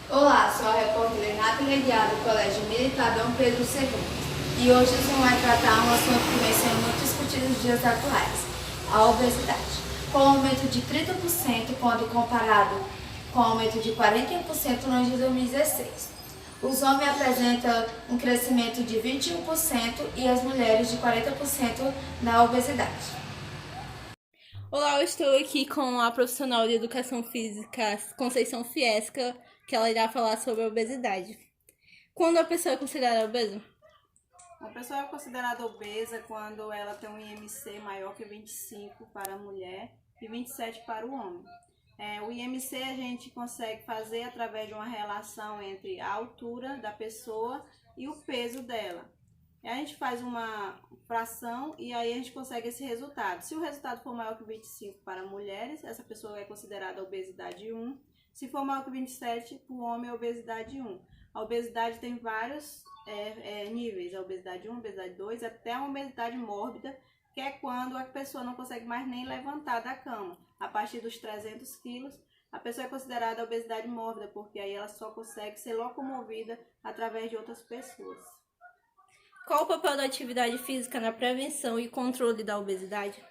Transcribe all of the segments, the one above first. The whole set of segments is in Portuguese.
Olá, sou a repórter Renata Leguiar do Colégio Militar Dom Pedro II. E hoje a gente vai tratar um assunto que vem sendo muito discutido nos dias atuais, a obesidade. Com um aumento de 30% quando comparado com o aumento de 41% no ano de 2016. Os homens apresentam um crescimento de 21% e as mulheres de 40% na obesidade. Olá, eu estou aqui com a profissional de educação física Conceição Fiesca, que ela irá falar sobre a obesidade. Quando a pessoa é considerada obesa? Uma pessoa é considerada obesa quando ela tem um IMC maior que 25 para a mulher e 27 para o homem. O IMC a gente consegue fazer através de uma relação entre a altura da pessoa e o peso dela. A gente faz uma fração e aí a gente consegue esse resultado. Se o resultado for maior que 25 para mulheres, essa pessoa é considerada obesidade 1. Se for maior que 27, para o homem é obesidade 1. A obesidade tem vários níveis, a obesidade 1, a obesidade 2, até a obesidade mórbida, que é quando a pessoa não consegue mais nem levantar da cama. A partir dos 300 quilos, a pessoa é considerada obesidade mórbida, porque aí ela só consegue ser locomovida através de outras pessoas. Qual o papel da atividade física na prevenção e controle da obesidade?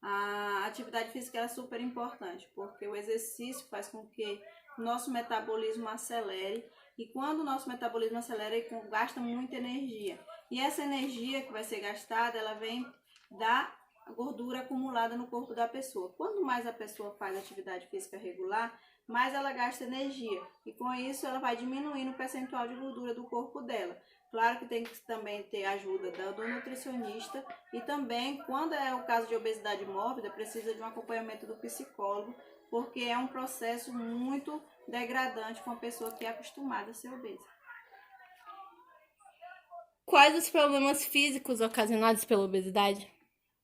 A atividade física é super importante, porque o exercício faz com que o nosso metabolismo acelere, e quando o nosso metabolismo acelera, ele gasta muita energia. E essa energia que vai ser gastada, ela vem da gordura acumulada no corpo da pessoa. Quanto mais a pessoa faz atividade física regular, mais ela gasta energia. E com isso ela vai diminuindo o percentual de gordura do corpo dela. Claro que tem que também ter ajuda do nutricionista e também, quando é o caso de obesidade mórbida, precisa de um acompanhamento do psicólogo, porque é um processo muito degradante com a pessoa que é acostumada a ser obesa. Quais os problemas físicos ocasionados pela obesidade?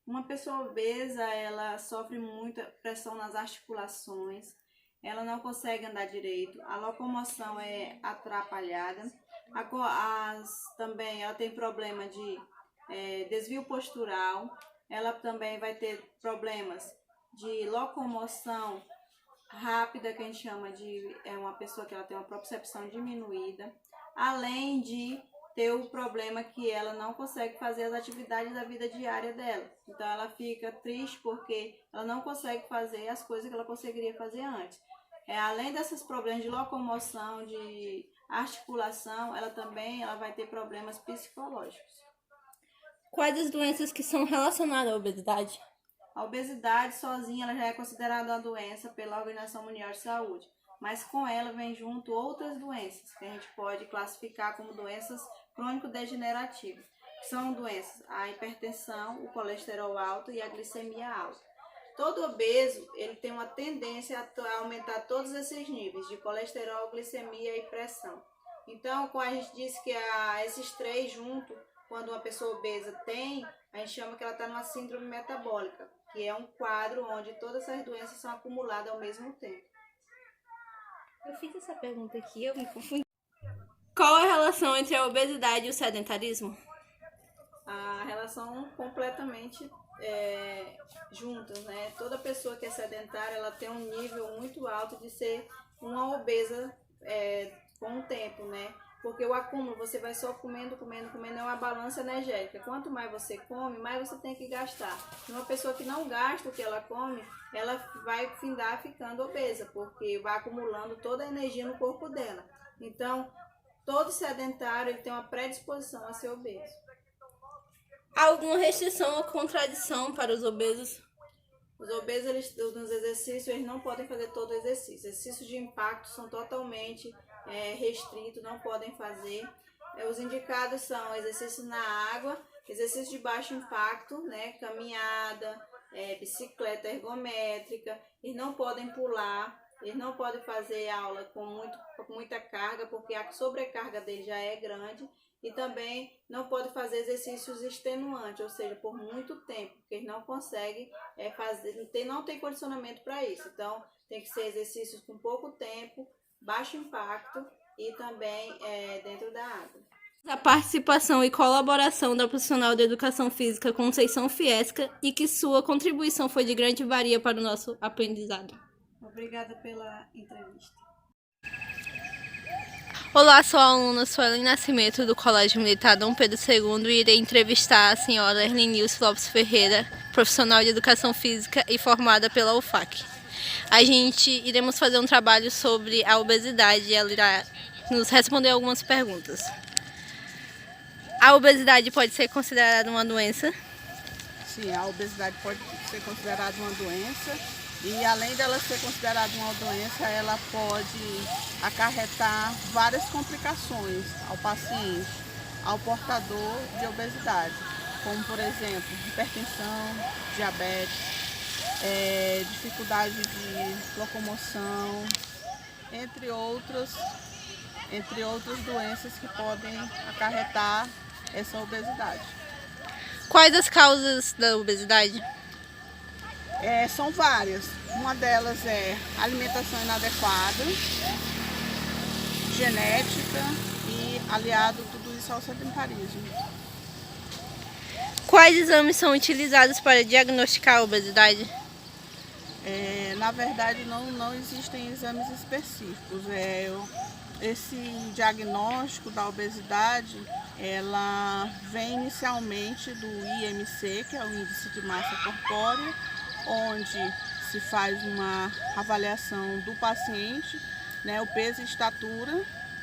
Uma pessoa obesa, ela sofre muita pressão nas articulações, ela não consegue andar direito, a locomoção é atrapalhada, também ela tem problema de desvio postural, ela também vai ter problemas de locomoção rápida, que a gente chama de uma pessoa que ela tem uma propriocepção diminuída, além de ter o problema que ela não consegue fazer as atividades da vida diária dela. Então ela fica triste porque ela não consegue fazer as coisas que ela conseguiria fazer antes. Além desses problemas de locomoção, de articulação, ela vai ter problemas psicológicos. Quais as doenças que são relacionadas à obesidade? A obesidade sozinha ela já é considerada uma doença pela Organização Mundial de Saúde, mas com ela vem junto outras doenças que a gente pode classificar como doenças crônico-degenerativas. São doenças a hipertensão, o colesterol alto e a glicemia alta. Todo obeso ele tem uma tendência a aumentar todos esses níveis de colesterol, glicemia e pressão. Então, quando a gente diz que esses três juntos, quando uma pessoa obesa tem, a gente chama que ela está numa síndrome metabólica, que é um quadro onde todas essas doenças são acumuladas ao mesmo tempo. Eu fiz essa pergunta aqui, eu me confundi. Qual a relação entre a obesidade e o sedentarismo? A relação completamente juntas, né? Toda pessoa que é sedentária, ela tem um nível muito alto de ser uma obesa com o tempo, né? Porque o acúmulo, você vai só comendo, é uma balança energética. Quanto mais você come, mais você tem que gastar. E uma pessoa que não gasta o que ela come, ela vai findar ficando obesa, porque vai acumulando toda a energia no corpo dela. Então, todo sedentário ele tem uma predisposição a ser obeso. Há alguma restrição ou contradição para os obesos? Os obesos, nos exercícios, eles não podem fazer todo o exercício. Exercícios de impacto são totalmente restritos, não podem fazer. Os indicados são exercícios na água, exercícios de baixo impacto, né, caminhada, bicicleta ergométrica. Eles não podem pular, eles não podem fazer aula com muita carga, porque a sobrecarga dele já é grande. E também não pode fazer exercícios extenuantes, ou seja, por muito tempo, porque eles não conseguem fazer, não tem condicionamento para isso. Então, tem que ser exercícios com pouco tempo, baixo impacto e também dentro da água. A participação e colaboração da profissional de educação física Conceição Fiesca e que sua contribuição foi de grande valia para o nosso aprendizado. Obrigada pela entrevista. Olá, sou a aluna Suelen Nascimento do Colégio Militar Dom Pedro II e irei entrevistar a senhora Erlenilce Lopes Ferreira, profissional de Educação Física e formada pela UFAC. Iremos fazer um trabalho sobre a obesidade e ela irá nos responder algumas perguntas. A obesidade pode ser considerada uma doença? Sim, a obesidade pode ser considerada uma doença e além dela ser considerada uma doença, ela pode acarretar várias complicações ao paciente, ao portador de obesidade, como por exemplo, hipertensão, diabetes, dificuldade de locomoção, entre outras doenças que podem acarretar essa obesidade. Quais as causas da obesidade? São várias. Uma delas é alimentação inadequada, genética e aliado tudo isso ao sedentarismo. Quais exames são utilizados para diagnosticar a obesidade? Na verdade, não existem exames específicos. Esse diagnóstico da obesidade, ela vem inicialmente do IMC, que é o Índice de Massa Corpórea, onde se faz uma avaliação do paciente, né, o peso e estatura,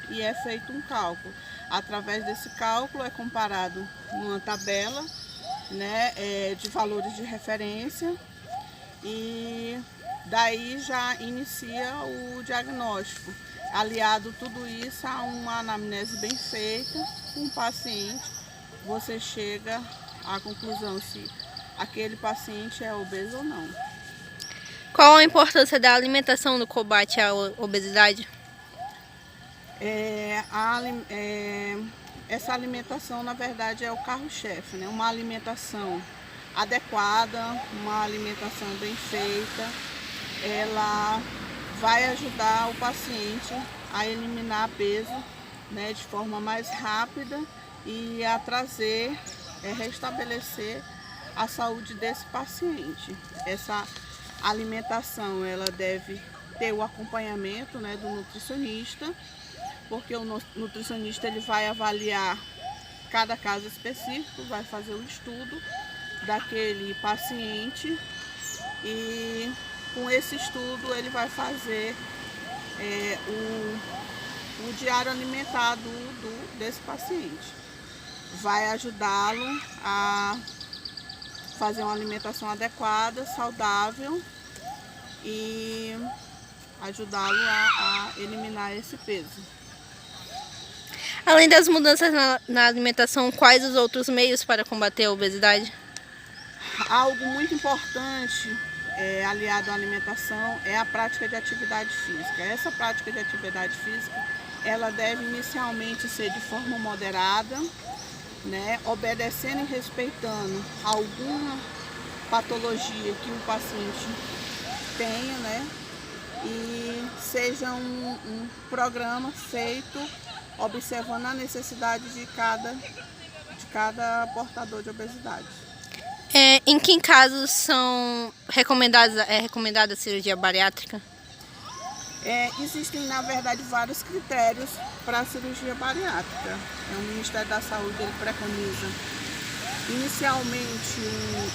e é feito um cálculo. Através desse cálculo é comparado uma tabela, né, de valores de referência e daí já inicia o diagnóstico. Aliado tudo isso a uma anamnese bem feita com o paciente, você chega à conclusão se aquele paciente é obeso ou não. Qual a importância da alimentação no combate à obesidade? Essa alimentação, na verdade, é o carro-chefe, né? Uma alimentação adequada, uma alimentação bem feita, ela vai ajudar o paciente a eliminar peso, né, de forma mais rápida e a restabelecer a saúde desse paciente. Essa alimentação ela deve ter o acompanhamento, né, do nutricionista, porque o nutricionista ele vai avaliar cada caso específico, vai fazer o estudo daquele paciente e com esse estudo ele vai fazer o diário alimentar desse paciente. Vai ajudá-lo a fazer uma alimentação adequada, saudável e ajudá-lo a eliminar esse peso. Além das mudanças na alimentação, quais os outros meios para combater a obesidade? Algo muito importante aliado à alimentação é a prática de atividade física. Essa prática de atividade física ela deve inicialmente ser de forma moderada, né, obedecendo e respeitando alguma patologia que o paciente tenha, né, e seja um programa feito observando a necessidade de cada portador de obesidade. Em que casos é recomendada a cirurgia bariátrica? Existem, na verdade, vários critérios para a cirurgia bariátrica. O Ministério da Saúde ele preconiza inicialmente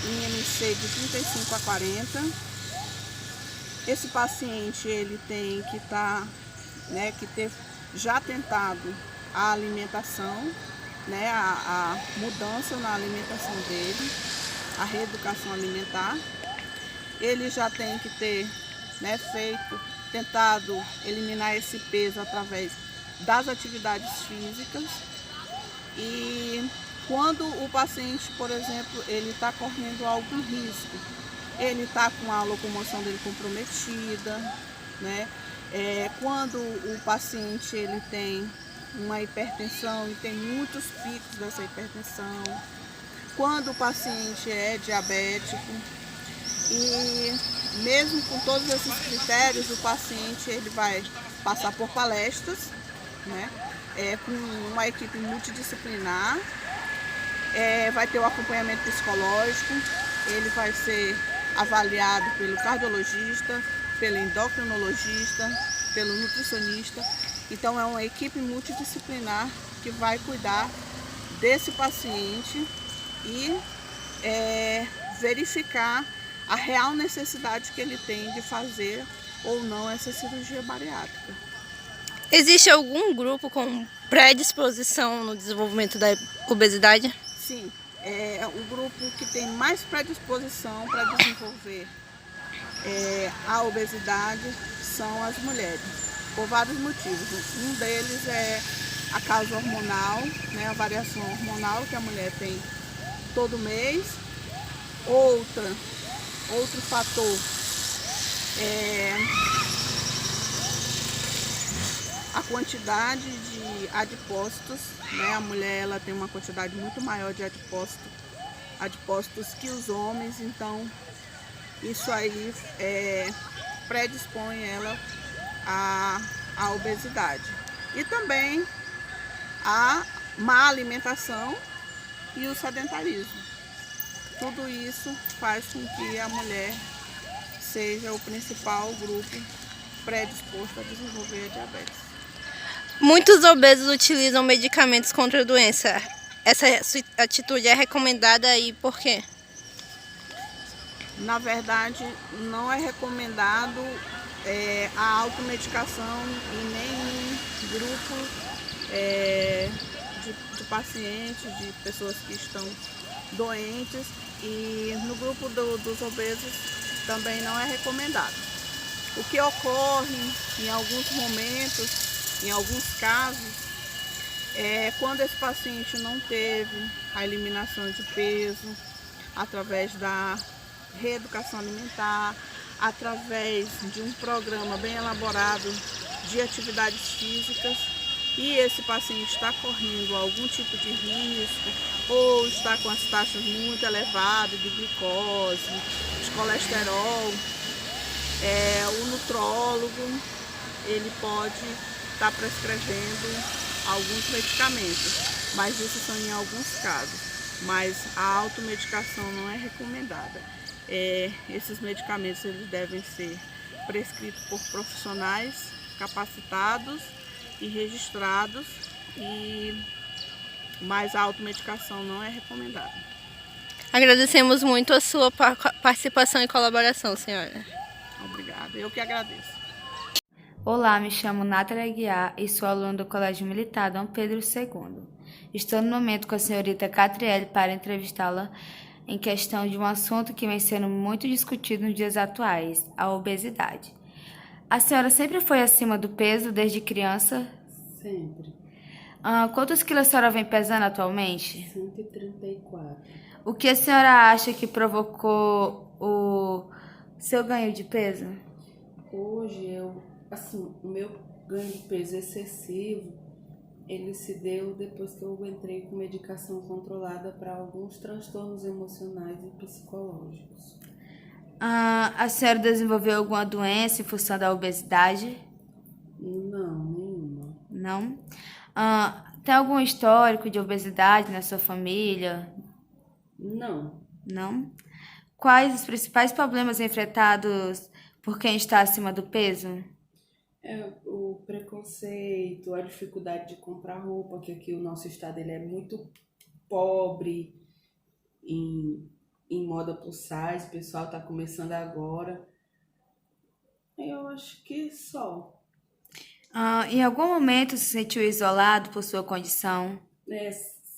um IMC de 35 a 40. Esse paciente ele tem que ter já tentado a alimentação, né, a mudança na alimentação dele, a reeducação alimentar. Ele já tem que ter, né, tentado eliminar esse peso através das atividades físicas. E quando o paciente, por exemplo, ele está correndo algum risco, ele está com a locomoção dele comprometida, né? Quando o paciente ele tem uma hipertensão e tem muitos picos dessa hipertensão, quando o paciente é diabético, e mesmo com todos esses critérios, o paciente ele vai passar por palestras, né, com uma equipe multidisciplinar, vai ter o acompanhamento psicológico, ele vai ser avaliado pelo cardiologista, pelo endocrinologista, pelo nutricionista. Então é uma equipe multidisciplinar que vai cuidar desse paciente e verificar a real necessidade que ele tem de fazer ou não essa cirurgia bariátrica. Existe algum grupo com predisposição no desenvolvimento da obesidade? Sim, o grupo que tem mais predisposição para desenvolver a obesidade são as mulheres, por vários motivos. Um deles é a causa hormonal, né, a variação hormonal que a mulher tem todo mês. Outro fator é a quantidade de adipócitos, né? A mulher ela tem uma quantidade muito maior de adipócitos que os homens, então isso aí predispõe ela à obesidade. E também a má alimentação e o sedentarismo. Tudo isso faz com que a mulher seja o principal grupo predisposto a desenvolver a diabetes. Muitos obesos utilizam medicamentos contra a doença. Essa atitude é recomendada e por quê? Na verdade, não é recomendado a automedicação em nenhum grupo de pacientes, de pessoas que estão doentes, e no grupo dos obesos também não é recomendado. O que ocorre em alguns momentos, em alguns casos, é quando esse paciente não teve a eliminação de peso através da reeducação alimentar, através de um programa bem elaborado de atividades físicas, e esse paciente está correndo algum tipo de risco ou está com as taxas muito elevadas de glicose, de colesterol, o nutrólogo ele pode estar prescrevendo alguns medicamentos, mas isso são em alguns casos, mas a automedicação não é recomendada. Esses medicamentos eles devem ser prescritos por profissionais capacitados e registrados, mas a automedicação não é recomendada. Agradecemos muito a sua participação e colaboração, senhora. Obrigada, eu que agradeço. Olá, me chamo Nathalie Aguiar e sou aluna do Colégio Militar Dom Pedro II. Estou no momento com a senhorita Catriele para entrevistá-la em questão de um assunto que vem sendo muito discutido nos dias atuais, a obesidade. A senhora sempre foi acima do peso desde criança? Sempre. Quantos quilos a senhora vem pesando atualmente? 134. O que a senhora acha que provocou o seu ganho de peso? Hoje o meu ganho de peso excessivo, ele se deu depois que eu entrei com medicação controlada para alguns transtornos emocionais e psicológicos. A senhora desenvolveu alguma doença em função da obesidade? Não, nenhuma. Não? Tem algum histórico de obesidade na sua família? Não. Não? Quais os principais problemas enfrentados por quem está acima do peso? O preconceito, a dificuldade de comprar roupa, que aqui o nosso estado ele é muito pobre em moda plus size, o pessoal está começando agora. Eu acho que só. Em algum momento se sentiu isolado por sua condição?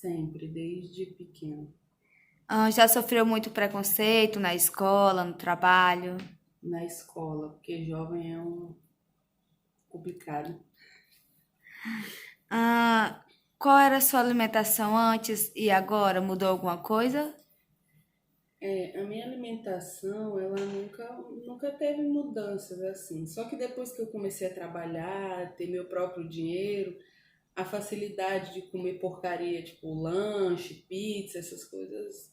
Sempre, desde pequeno. Já sofreu muito preconceito na escola, no trabalho? Na escola, porque jovem é complicado. Qual era a sua alimentação antes e agora? Mudou alguma coisa? A minha alimentação, ela nunca teve mudanças assim. Só que depois que eu comecei a trabalhar, ter meu próprio dinheiro, a facilidade de comer porcaria, tipo lanche, pizza, essas coisas,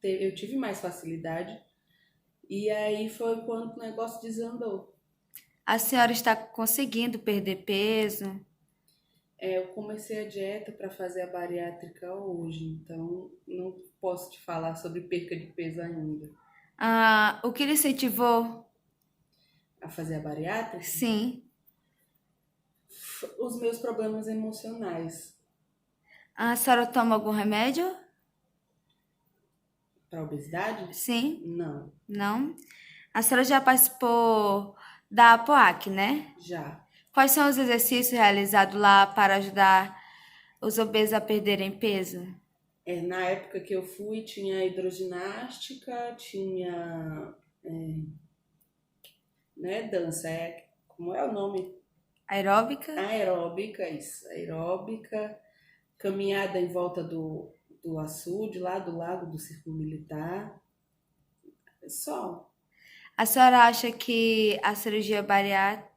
eu tive mais facilidade. E aí foi quando o negócio desandou. A senhora está conseguindo perder peso? Eu comecei a dieta para fazer a bariátrica hoje, então não posso te falar sobre perca de peso ainda. O que lhe incentivou? a fazer a bariátrica? Sim. Os meus problemas emocionais. A senhora toma algum remédio? Para obesidade? Sim. Não, Não? A senhora já participou da APOAC, né? já. Quais são os exercícios realizados lá para ajudar os obesos a perderem peso? Na época que eu fui, tinha hidroginástica, tinha dança, como é o nome? Aeróbica? Aeróbica, isso, aeróbica, caminhada em volta do açude, lá do lago do Círculo Militar. Só. A senhora acha que a cirurgia bariátrica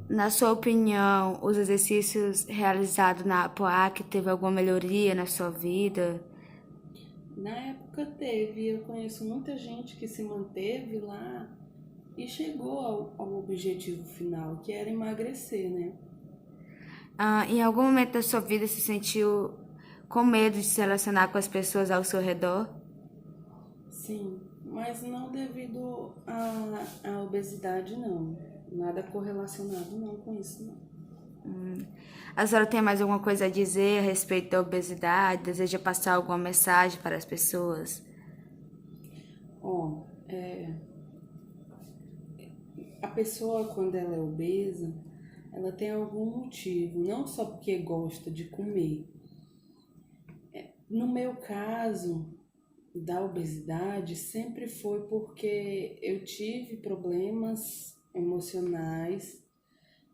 Na sua opinião, os exercícios realizados na APOAC teve alguma melhoria na sua vida? Na época teve, eu conheço muita gente que se manteve lá e chegou ao objetivo final, que era emagrecer, né? Em algum momento da sua vida se sentiu com medo de se relacionar com as pessoas ao seu redor? Sim, mas não devido à obesidade, não. Nada correlacionado não com isso, não. A senhora tem mais alguma coisa a dizer a respeito da obesidade? Deseja passar alguma mensagem para as pessoas? A pessoa, quando ela é obesa, ela tem algum motivo, não só porque gosta de comer. No meu caso, da obesidade, sempre foi porque eu tive problemas emocionais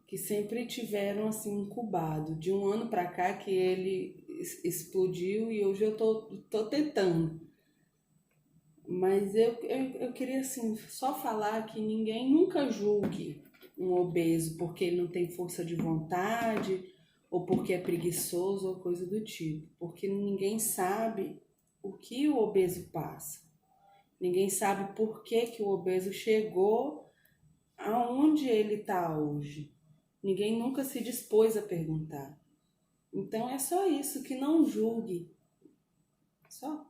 que sempre tiveram assim incubado. De um ano para cá que ele explodiu e hoje eu tô tentando. Mas eu queria assim só falar que ninguém nunca julgue um obeso porque ele não tem força de vontade ou porque é preguiçoso ou coisa do tipo, porque ninguém sabe o que o obeso passa. Ninguém sabe por que o obeso chegou aonde ele está hoje. Ninguém nunca se dispôs a perguntar. Então é só isso, que não julgue. Só.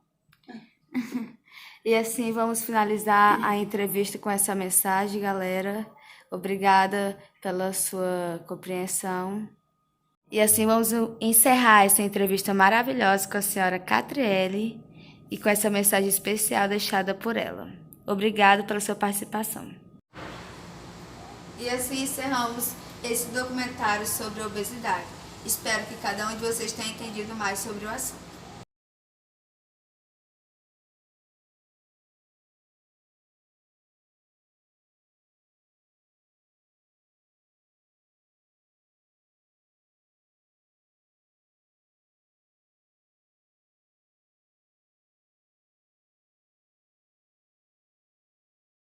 E assim vamos finalizar a entrevista com essa mensagem, galera. Obrigada pela sua compreensão. E assim vamos encerrar essa entrevista maravilhosa com a senhora Catriele e com essa mensagem especial deixada por ela. Obrigada pela sua participação. E assim encerramos esse documentário sobre a obesidade. Espero que cada um de vocês tenha entendido mais sobre o assunto.